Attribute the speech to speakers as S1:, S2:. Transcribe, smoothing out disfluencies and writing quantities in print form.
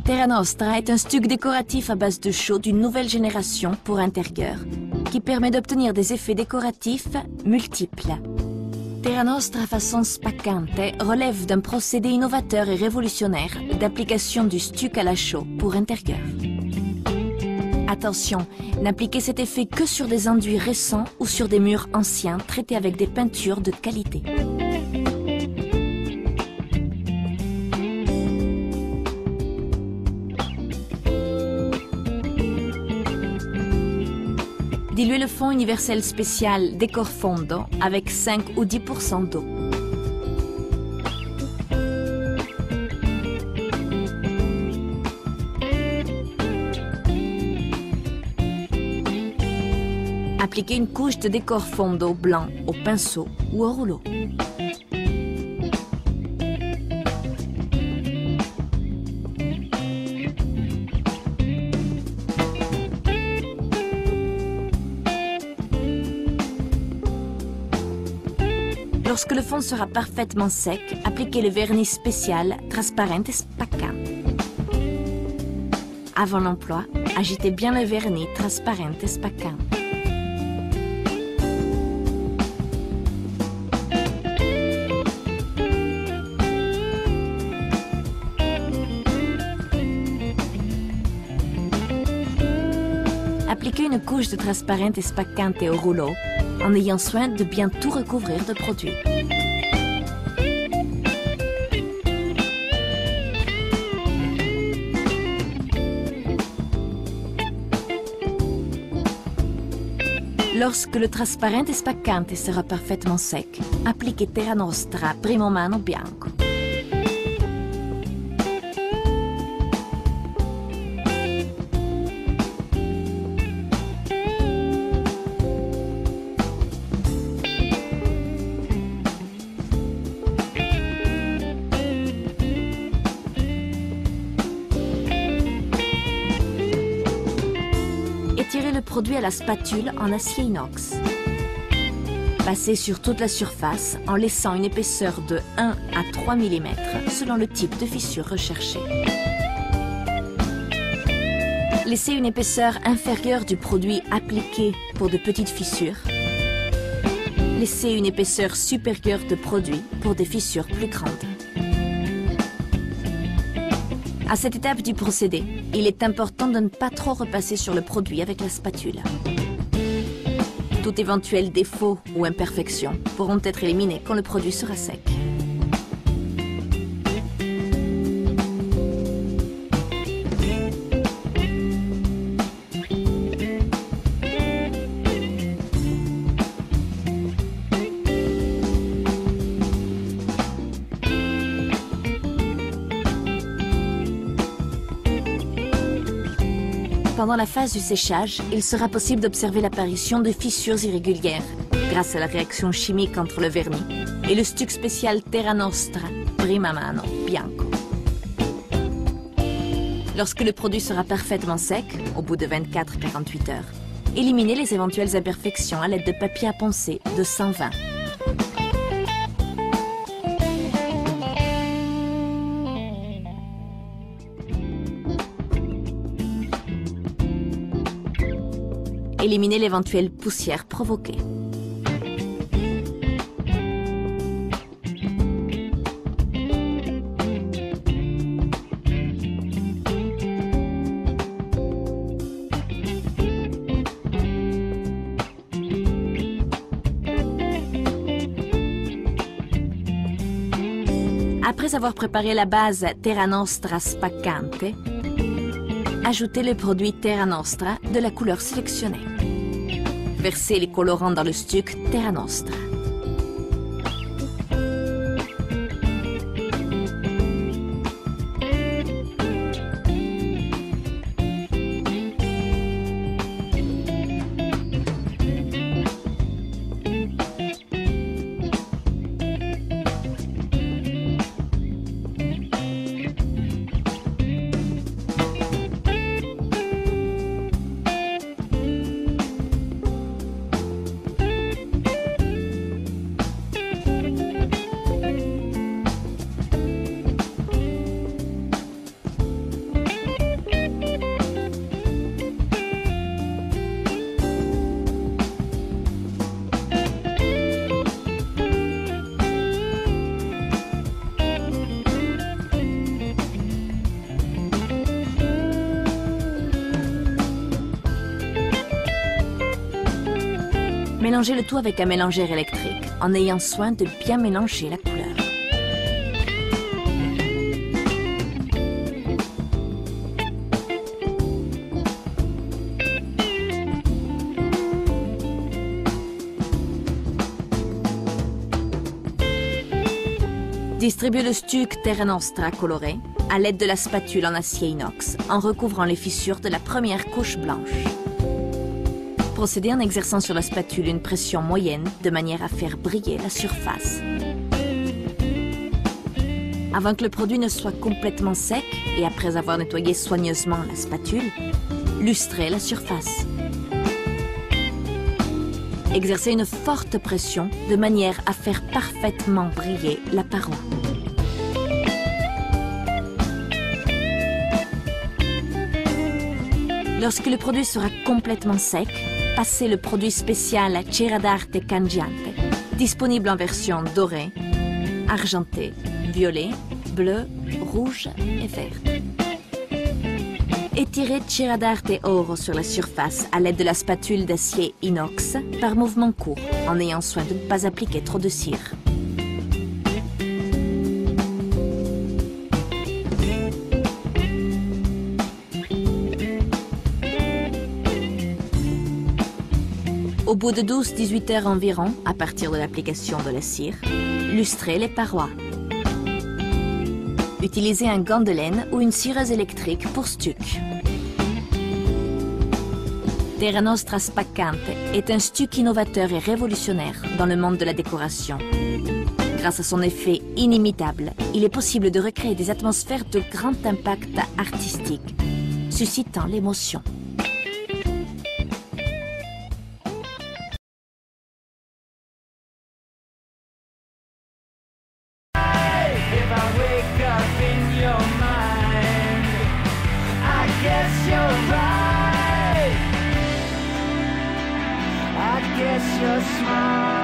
S1: Terra Nostra est un stuc décoratif à base de chaux d'une nouvelle génération pour intérieur, qui permet d'obtenir des effets décoratifs multiples. Terra Nostra façon spaccante relève d'un procédé innovateur et révolutionnaire d'application du stuc à la chaux pour intérieur. Attention, n'appliquez cet effet que sur des enduits récents ou sur des murs anciens traités avec des peintures de qualité. Diluez le fond universel spécial Décor Fondo avec 5 ou 10% d'eau. Appliquez une couche de Décor Fondo blanc au pinceau ou au rouleau. Lorsque le fond sera parfaitement sec, appliquez le vernis spécial Trasparente Spaccante. Avant l'emploi, agitez bien le vernis Trasparente Spaccante. Appliquez une couche de Trasparente Spaccante au rouleau en ayant soin de bien tout recouvrir de produit. Lorsque le Trasparente Spaccante sera parfaitement sec, appliquez Terra Nostra Primo Mano Bianco. Étirez le produit à la spatule en acier inox. Passez sur toute la surface en laissant une épaisseur de 1 à 3 mm selon le type de fissure recherchée. Laissez une épaisseur inférieure du produit appliqué pour de petites fissures. Laissez une épaisseur supérieure de produit pour des fissures plus grandes. À cette étape du procédé, il est important de ne pas trop repasser sur le produit avec la spatule. Tout éventuel défaut ou imperfection pourront être éliminés quand le produit sera sec. Pendant la phase du séchage, il sera possible d'observer l'apparition de fissures irrégulières grâce à la réaction chimique entre le vernis et le stuc spécial Terra Nostra Prima Mano Bianco. Lorsque le produit sera parfaitement sec, au bout de 24-48 heures, éliminez les éventuelles imperfections à l'aide de papier à poncer de 120. Éliminez l'éventuelle poussière provoquée. Après avoir préparé la base Terra Nostra Spaccante, ajoutez le produit Terra Nostra de la couleur sélectionnée. Versez les colorants dans le stuc Terra Nostra. Mélangez le tout avec un mélangeur électrique, en ayant soin de bien mélanger la couleur. Distribuez le stuc Terra Nostra coloré à l'aide de la spatule en acier inox, en recouvrant les fissures de la première couche blanche. Procédez en exerçant sur la spatule une pression moyenne de manière à faire briller la surface. Avant que le produit ne soit complètement sec et après avoir nettoyé soigneusement la spatule, lustrez la surface. Exercez une forte pression de manière à faire parfaitement briller la paroi. Lorsque le produit sera complètement sec, passez le produit spécial Cera d'Arte Cangiante, disponible en version dorée, argentée, violet, bleu, rouge et verte. Étirez Cera d'Arte Oro sur la surface à l'aide de la spatule d'acier inox par mouvement court, en ayant soin de ne pas appliquer trop de cire. Au bout de 12-18 heures environ, à partir de l'application de la cire, lustrez les parois. Utilisez un gant de laine ou une cireuse électrique pour stuc. Terra Nostra Spaccante est un stuc innovateur et révolutionnaire dans le monde de la décoration. Grâce à son effet inimitable, il est possible de recréer des atmosphères de grand impact artistique, suscitant l'émotion.
S2: Guess you're smart.